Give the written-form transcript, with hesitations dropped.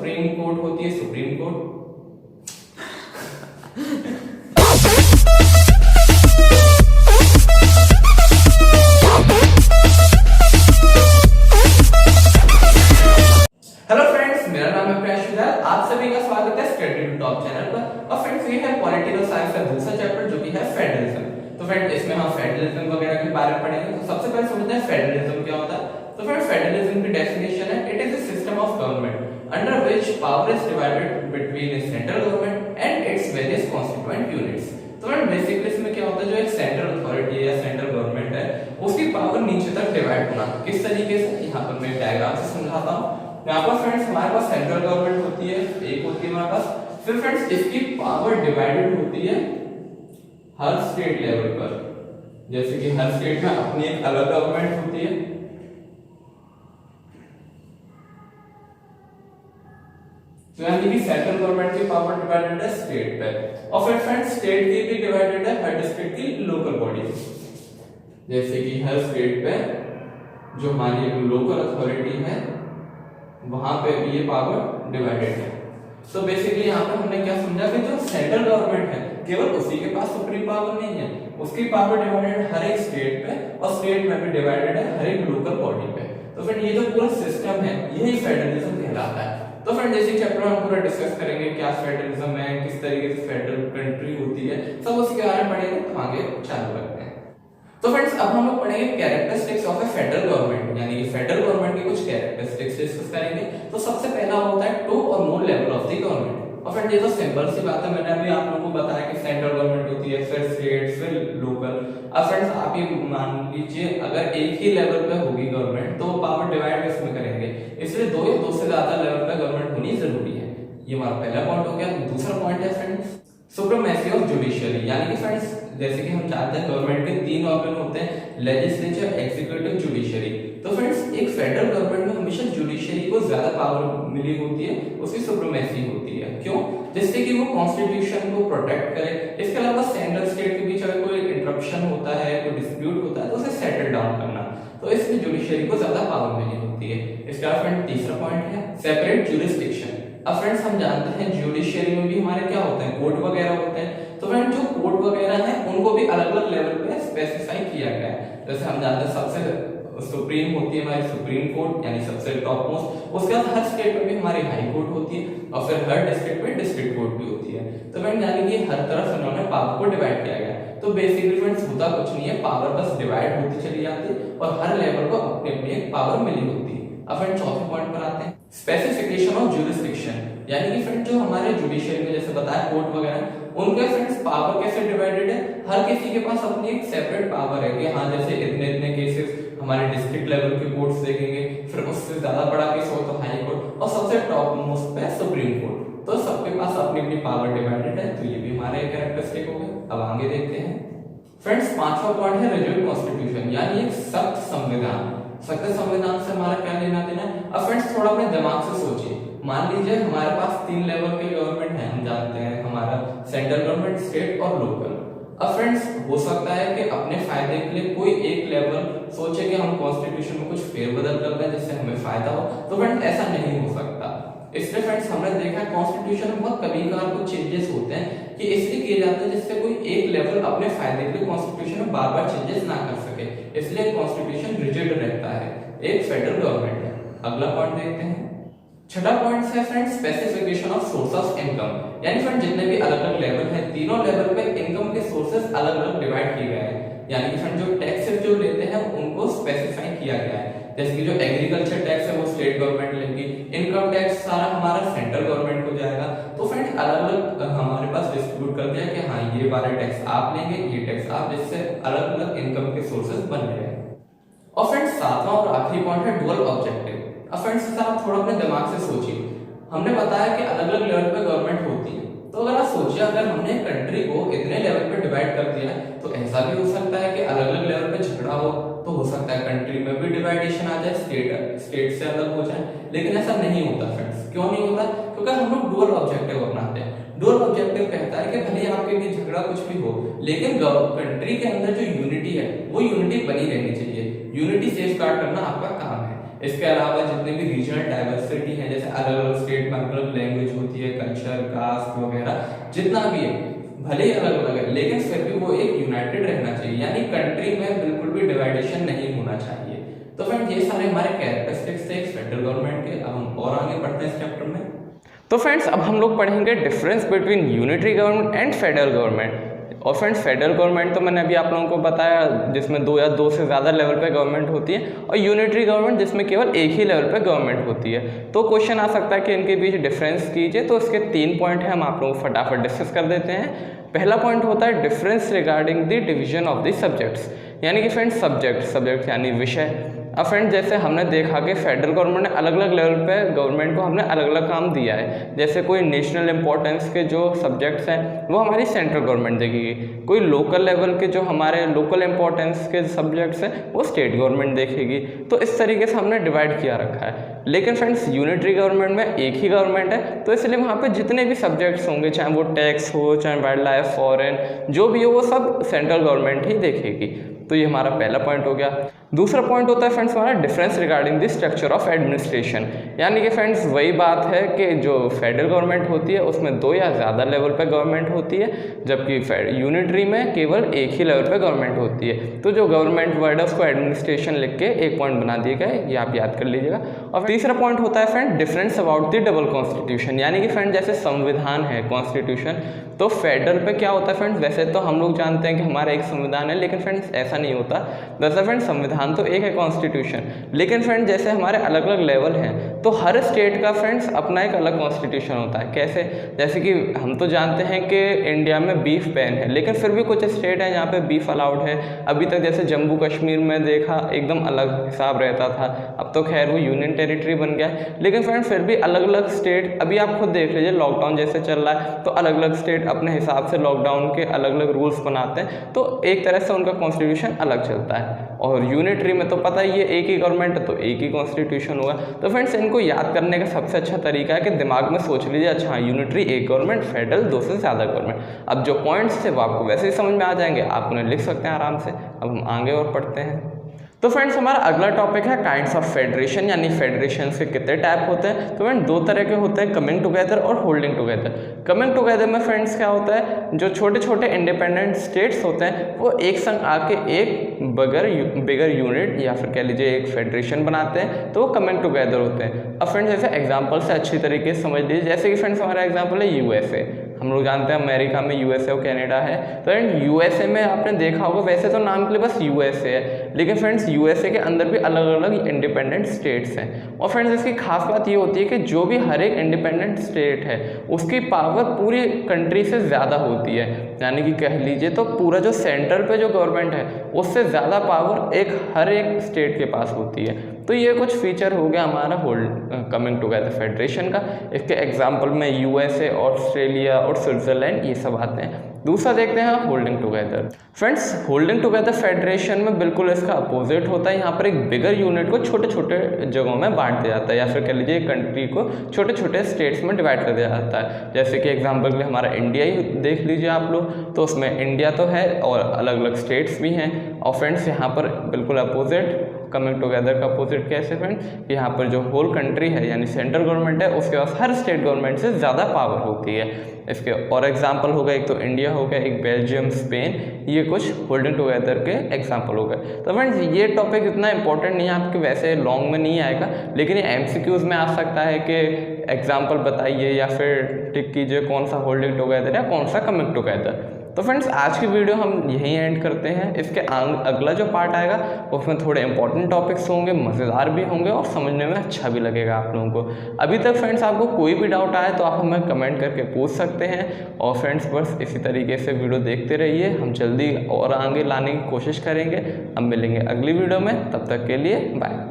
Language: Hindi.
सुप्रीम कोर्ट होती है सुप्रीम कोर्ट। हेलो फ्रेंड्स, मेरा नाम है प्रयास। आप सभी का स्वागत है स्टडी टू टॉप चैनल पर। और फ्रेंड्स, ये है पॉलिटिकल साइंस का दूसरा चैप्टर जो कि है फेडरलिज्म। तो फ्रेंड्स, इसमें हम फेडरलिज्म वगैरह के बारे में पढ़ेंगे। तो सबसे पहले समझते हैं फेडरलिज्म क्या होता है। तो फ्रेंड्स, फेडरलिज्म की डेफिनेशन है, it is a system of government under which power is divided between the central government and its various constituent units. तो फ्रेंड्स, बेसिकली इसमें क्या होता है, जो एक सेंट्रल अथॉरिटी है या सेंट्रल गवर्नमेंट है, उसकी पावर नीचे तक डिवाइड होना। किस तरीके से, यहाँ पर मैं डायग्राम से समझाता हूँ। यहाँ पर फ्रेंड्स हमारे पास सेंट्रल गवर्नमेंट होती है, एक होती है हमारे पास। फिर फ्रेंड्स इसकी पावर डिवाइडेड होती है हर स्टेट लेवल पर। जैसे कि हर स्टेट में अपनी एक अलग गवर्नमेंट होती है। तो यानी कि सेंट्रल गवर्नमेंट की पावर डिवाइडेड है स्टेट पे। और फिर फ्रेंड्स स्टेट की भी डिवाइडेड है हर डिस्ट्रिक्ट की लोकल बॉडीज। जैसे कि हर स्टेट पे जो हमारी लोकल अथॉरिटी है वहां पे भी ये पावर डिवाइडेड है। तो बेसिकली यहाँ पे हमने क्या समझा कि जो सेंट्रल गवर्नमेंट है केवल उसी के पास सुप्रीम पावर नहीं है, उसकी पावर डिवाइडेड हर एक स्टेट पे और स्टेट में भी डिवाइडेड है हर एक लोकल बॉडी पे। तो फिर ये जो पूरा सिस्टम है यही फेडरलिज्म कहलाता है। तो फ्रेंड जैसे चैप्टर में हम पूरा डिस्कस करेंगे क्या फेडरलिज्म है, किस तरीके से फेडरल कंट्री होती है, सब उसी के बारे में पढ़ेंगे। तो आगे चालू करते हैं। तो फ्रेंड्स अब हम लोग पढ़ेंगे characteristics of A federal government, यानी कि फेडरल गवर्नमेंट की कुछ कैरेक्टरिस्टिक्स डिस्कस करेंगे। तो सबसे पहला होता है टू और मोर लेवल ऑफ द गवर्नमेंट। और फ्रेंड ये तो सिंपल सी बात है, मैंने अभी आप लोगों को बताया कि सेंट्रल गवर्नमेंट होती है, फिर स्टेट, फिर लोकल। अब फ्रेंड्स आप ये मान लीजिए अगर एक ही लेवल पे होगी गवर्नमेंट तो पावर डिवाइड किसमें करेंगे, इसलिए दो या दो से ज्यादा लेवल पे गवर्नमेंट होनी जरूरी है। ये हमारा पहला पॉइंट हो गया। दूसरा पॉइंट है फ्रेंड्स सुप्रीमेसी ऑफ जुडिशियरी, यानी कि फ्रेंड्स जैसे कि हम जानते हैं गवर्नमेंट के तीन ऑर्गन होते हैं, लेजिस्लेचर, एग्जीक्यूटिव, जुडिशियरी। तो फ्रेंड्स एक फेडरल गवर्नमेंट में हमेशा जुडिशियरी को ज्यादा पावर मिली होती है, उसकी सुप्रीमेसी होती है। क्यों? जिससे कि वो कॉन्स्टिट्यूशन को प्रोटेक्ट करे। इसके अलावा सेंट्रल स्टेट के बीच अगर कोई इंटरप्शन होता है, कोई डिस्प्यूट होता है तो उसे सेटल डाउन करना, तो इसमें जुडिशियरी को ज्यादा पावर मिली होती है। इसका फ्रेंड तीसरा पॉइंट है सेपरेट ज्यूरिसडिक्शन। अब फ्रेंड्स हम जानते हैं जुडिशियरी में भी हमारे क्या होते हैं, कोर्ट वगैरह होते हैं। तो फ्रेंड जो कोर्ट वगैरह हैं उनको भी अलग अलग लेवल पे स्पेसिफाई किया गया है। जैसे हम जानते हैं सबसे सुप्रीम होती है हमारी सुप्रीम कोर्ट, यानी सबसे टॉप मोस्ट। उसके बाद हर स्टेट में भी हमारी हाई कोर्ट होती है और फिर हर डिस्ट्रिक्ट में डिस्ट्रिक्ट कोर्ट भी होती है। तो फ्रेंड यानी कि हर तरफ उन्होंने पावर को डिवाइड किया गया। तो बेसिकली फ्रेंड्स होता कुछ नहीं है, पावर बस डिवाइड होती चली जाती है और हर लेवल को अपनी अपनी एक पावर मिली होती है। अब फ्रेंड चौथे पॉइंट पर आते हैं स्पेसिफिकेशन ऑफ ज्यूरिसडिक्शन, यानी कि फ्रेंड जो हमारे जुडिशियरी में जैसे बताया कोर्ट वगैरह, उनके फ्रेंड्स पावर कैसे डिवाइडेड है, हर किसी के पास अपनी एक सेपरेट पावर है कि हाँ जैसे इतने इतने केसेस हमारे डिस्ट्रिक्ट लेवल के कोर्ट्स देखेंगे, फिर उससे ज्यादा बड़ा केस हो तो हाई कोर्ट और सबसे टॉप मोस्ट पे सुप्रीम कोर्ट। तो सबके पास अपनी अपनी पावर डिवाइडेड है। तो ये भी हमारे कैरेक्टरिस्टिक हो गए। अब आगे देखते हैं फ्रेंड्स पांचवा पॉइंट है रिजिड कॉन्स्टिट्यूशन, यानी एक सख्त संविधान। सख्त संविधान से हमारा क्या लेना देना है। अब फ्रेंड्स थोड़ा अपने दिमाग से सोचिए, मान लीजिए हमारे पास तीन लेवल के गवर्नमेंट है, हम जानते हैं हमारा सेंट्रल गवर्नमेंट, स्टेट और लोकल। अब फ्रेंड्स हो सकता है कि अपने फायदे के लिए कोई एक लेवल सोचे कि हम कॉन्स्टिट्यूशन में कुछ फेरबदल कर दें जिससे हमें फायदा हो। तो फ्रेंड्स ऐसा नहीं हो सकता। इसलिए फ्रेंड्स हमने देखा कॉन्स्टिट्यूशन में बहुत कभी कभार कुछ चेंजेस होते हैं कि इसलिए किए जाते हैं जिससे कोई एक लेवल अपने फायदे के लिए कॉन्स्टिट्यूशन में बार बार चेंजेस ना कर सके, इसलिए कॉन्स्टिट्यूशन रिजिड रहता है, एक फेडरल गवर्नमेंट है। अगला पॉइंट देखते हैं। छठा पॉइंट है friends specification of source of income, यानी फ्रेंड जितने भी अलग अलग लेवल है तीनों लेवल पे इनकम के सोर्सेस अलग अलग डिवाइड किए गए हैं। यानी कि फ्रेंड जो टैक्सेस जो लेते हैं उनको स्पेसिफाई किया गया है। जैसे कि जो एग्रीकल्चर टैक्स है वो स्टेट गवर्नमेंट लेगी, इनकम टैक्स सारा हमारा सेंट्रल गवर्नमेंट को जाएगा। तो फ्रेंड अलग अलग हमारे पास डिस्ट्रीब्यूट कर दिया कि हाँ ये वाला टैक्स आप लेंगे, ये टैक्स आप, जिससे अलग अलग इनकम के सोर्सेस बन रहे हैं। और फ्रेंड्स सातवां और आखिरी पॉइंट है डुअल ऑब्जेक्टिव। अब फ्रेंड्स आप थोड़ा अपने दिमाग से सोचिए, हमने बताया कि अलग अलग लेवल पे गवर्नमेंट होती है। तो अगर आप सोचिए अगर हमने कंट्री को इतने लेवल पे डिवाइड कर दिया तो ऐसा भी हो सकता है कि अलग अलग लेवल पे झगड़ा हो, तो हो सकता है कंट्री में भी डिवाइडेशन आ जाए, स्टेट से अलग हो जाए। लेकिन ऐसा नहीं होता फ्रेंड्स। क्यों नहीं होता? क्योंकि हम लोग डुअल ऑब्जेक्टिव अपनाते हैं। डुअल ऑब्जेक्टिव कहता है कि भले आपके बीच झगड़ा कुछ भी हो, लेकिन कंट्री के अंदर जो यूनिटी है वो यूनिटी बनी रहनी चाहिए। यूनिटी सेफगार्ड करना आपका काम है। इसके अलावा जितने भी रीजनल डाइवर्सिटी है, जैसे अलग अलग स्टेट में अलग अलग लैंग्वेज होती है, कल्चर, कास्ट वगैरह जितना भी है, भले ही अलग अलग है लेकिन फिर भी वो एक यूनाइटेड रहना चाहिए, यानी कंट्री में बिल्कुल भी डिवाइडेशन नहीं होना चाहिए। तो फ्रेंड्स ये सारे हमारे कैरेक्टरिस्टिक्स थे फेडरल गवर्नमेंट के। अब हम और आगे बढ़ते हैं इस चैप्टर में। तो फ्रेंड्स अब हम लोग पढ़ेंगे difference between unitary government and federal government. और फ्रेंड्स फेडरल गवर्नमेंट तो मैंने अभी आप लोगों को बताया जिसमें 2 या 2 से ज़्यादा लेवल पे गवर्नमेंट होती है, और यूनिटरी गवर्नमेंट जिसमें केवल एक ही लेवल पे गवर्नमेंट होती है। तो क्वेश्चन आ सकता है कि इनके बीच डिफरेंस कीजिए, तो इसके 3 पॉइंट हैं, हम आप लोगों को फटाफट डिस्कस कर देते हैं। पहला पॉइंट होता है difference regarding the division of the subjects, यानी कि फ्रेंड्स सब्जेक्ट यानी विषय। अब फ्रेंड्स जैसे हमने देखा कि फेडरल गवर्नमेंट ने अलग अलग लेवल पे गवर्नमेंट को हमने अलग अलग काम दिया है, जैसे कोई नेशनल इंपॉर्टेंस के जो सब्जेक्ट्स हैं वो हमारी सेंट्रल गवर्नमेंट देखेगी, कोई लोकल लेवल के जो हमारे लोकल इंपॉर्टेंस के सब्जेक्ट्स हैं वो स्टेट गवर्नमेंट देखेगी। तो इस तरीके से हमने डिवाइड किया रखा है। लेकिन फ्रेंड्स यूनिटरी गवर्नमेंट में एक ही गवर्नमेंट है, तो इसलिए वहाँ पे जितने भी सब्जेक्ट्स होंगे, चाहे वो टैक्स हो, चाहे वाइल्ड लाइफ, फॉरेन, जो भी हो, वो सब सेंट्रल गवर्नमेंट ही देखेगी। तो ये हमारा पहला पॉइंट हो गया। दूसरा पॉइंट होता है फ्रेंड्स हमारा difference regarding the structure of administration, यानी कि फ्रेंड्स वही बात है कि जो फेडरल गवर्नमेंट होती है उसमें 2 या ज़्यादा लेवल पे गवर्नमेंट होती है, जबकि यूनिटरी में केवल एक ही लेवल पे गवर्नमेंट होती है। तो जो गवर्नमेंट वर्ड है उसको एडमिनिस्ट्रेशन लिख के एक पॉइंट बना दिया गया है, ये आप याद कर लीजिएगा। और तीसरा पॉइंट होता है friend difference about the double constitution, यानी कि फ्रेंड जैसे संविधान है कॉन्स्टिट्यूशन, तो फेडरल पे क्या होता है फ्रेंड्स, वैसे तो हम लोग जानते हैं कि हमारा एक संविधान है, लेकिन फ्रेंड्स ऐसा नहीं होता। वैसे फ्रेंड्स संविधान तो एक है कॉन्स्टिट्यूशन, लेकिन फ्रेंड्स जैसे हमारे अलग अलग लेवल हैं तो हर स्टेट का फ्रेंड्स अपना एक अलग कॉन्स्टिट्यूशन होता है। कैसे, जैसे कि हम तो जानते हैं कि इंडिया में बीफ बैन है, लेकिन फिर भी कुछ स्टेट हैं जहाँ पे बीफ अलाउड है। अभी तक जैसे जम्मू कश्मीर में देखा एकदम अलग हिसाब रहता था, अब तो खैर वो यूनियन टेरिटरी बन गया है, लेकिन फ्रेंड्स फिर भी अलग अलग स्टेट, अभी आप खुद देख लीजिए लॉकडाउन जैसे चल रहा है तो अलग अलग स्टेट अपने हिसाब से लॉकडाउन के अलग अलग रूल्स बनाते हैं, तो एक तरह से उनका कॉन्स्टिट्यूशन अलग चलता है। और यूनिटरी में तो पता ही है एक ही गवर्नमेंट है तो एक ही कॉन्स्टिट्यूशन होगा। तो फ्रेंड्स इनको याद करने का सबसे अच्छा तरीका है कि दिमाग में सोच लीजिए, अच्छा यूनिटरी एक गवर्नमेंट, फेडरल 2 से ज़्यादा गवर्नमेंट। अब जो पॉइंट्स थे वो आपको वैसे ही समझ में आ जाएंगे, आप उन्हें लिख सकते हैं आराम से। अब हम आगे और पढ़ते हैं। तो फ्रेंड्स हमारा अगला टॉपिक है काइंड्स ऑफ फेडरेशन, यानी फेडरेशन के कितने टाइप होते हैं। तो फ्रेंड 2 तरह के होते हैं, कमिंग टुगेदर और होल्डिंग टुगेदर। कमिंग टुगेदर में फ्रेंड्स क्या होता है, जो छोटे छोटे इंडिपेंडेंट स्टेट्स होते हैं वो एक संग आके एक बिगर यूनिट या फिर कह लीजिए एक फेडरेशन बनाते हैं, तो वो कमिंग टुगेदर होते हैं। अब फ्रेंड्स जैसे एग्जाम्पल से अच्छी तरीके से समझ लीजिए, जैसे कि फ्रेंड्स हमारा एग्जाम्पल है यूएसए। हम लोग जानते हैं अमेरिका में यूएसए और कनाडा है, तो फ्रेंड यूएसए में आपने देखा होगा वैसे तो नाम के लिए बस यूएसए है, लेकिन फ्रेंड्स यूएसए के अंदर भी अलग अलग इंडिपेंडेंट स्टेट्स हैं। और फ्रेंड्स इसकी खास बात ये होती है कि जो भी हर एक इंडिपेंडेंट स्टेट है उसकी पावर पूरी कंट्री से ज़्यादा होती है, यानी कि कह लीजिए तो पूरा जो सेंट्रल पे जो गवर्नमेंट है उससे ज़्यादा पावर हर एक स्टेट के पास होती है। तो ये कुछ फीचर हो गया हमारा कमिंग टुगेदर फेडरेशन का। इसके एग्जाम्पल में यूएसए, ऑस्ट्रेलिया और स्विट्जरलैंड ये सब आते हैं। दूसरा देखते हैं holding together. Friends holding together federation में बिल्कुल इसका अपोजिट होता है, यहाँ पर एक बिगर यूनिट को छोटे छोटे जगहों में बांट दिया जाता है, या फिर कह लीजिए कंट्री को छोटे छोटे स्टेट्स में डिवाइड कर दिया जाता है। जैसे कि एग्जाम्पल के लिए हमारा इंडिया ही देख लीजिए आप लोग, तो उसमें इंडिया तो है और अलग अलग स्टेट्स भी हैं। और फ्रेंड्स यहाँ पर बिल्कुल अपोजिट, कमिंग टुगेदर का अपोजिट कैसे फ्रेंड्स, यहाँ पर जो होल कंट्री है यानी सेंट्रल गवर्नमेंट है उसके पास हर स्टेट गवर्नमेंट से ज़्यादा पावर होती है। इसके और एग्जाम्पल हो गए, एक तो इंडिया हो गया, एक बेल्जियम, स्पेन, ये कुछ होल्डिंग टुगेदर के एग्जाम्पल हो गए। तो फ्रेंड्स ये टॉपिक इतना इंपॉर्टेंट नहीं है, आपके वैसे लॉन्ग में नहीं आएगा, लेकिन ये एमसीक्यूज में आ सकता है कि एग्जाम्पल बताइए या फिर टिक कीजिए कौन सा होल्डिंग टुगेदर या कौन सा कमिंग टुगेदर। तो फ्रेंड्स आज की वीडियो हम यहीं एंड करते हैं। इसके अगला जो पार्ट आएगा उसमें थोड़े इंपॉर्टेंट टॉपिक्स होंगे, मज़ेदार भी होंगे और समझने में अच्छा भी लगेगा आप लोगों को। अभी तक फ्रेंड्स आपको कोई भी डाउट आए तो आप हमें कमेंट करके पूछ सकते हैं। और फ्रेंड्स बस इसी तरीके से वीडियो देखते रहिए, हम जल्दी और आगे लाने की कोशिश करेंगे। अब मिलेंगे अगली वीडियो में, तब तक के लिए बाय।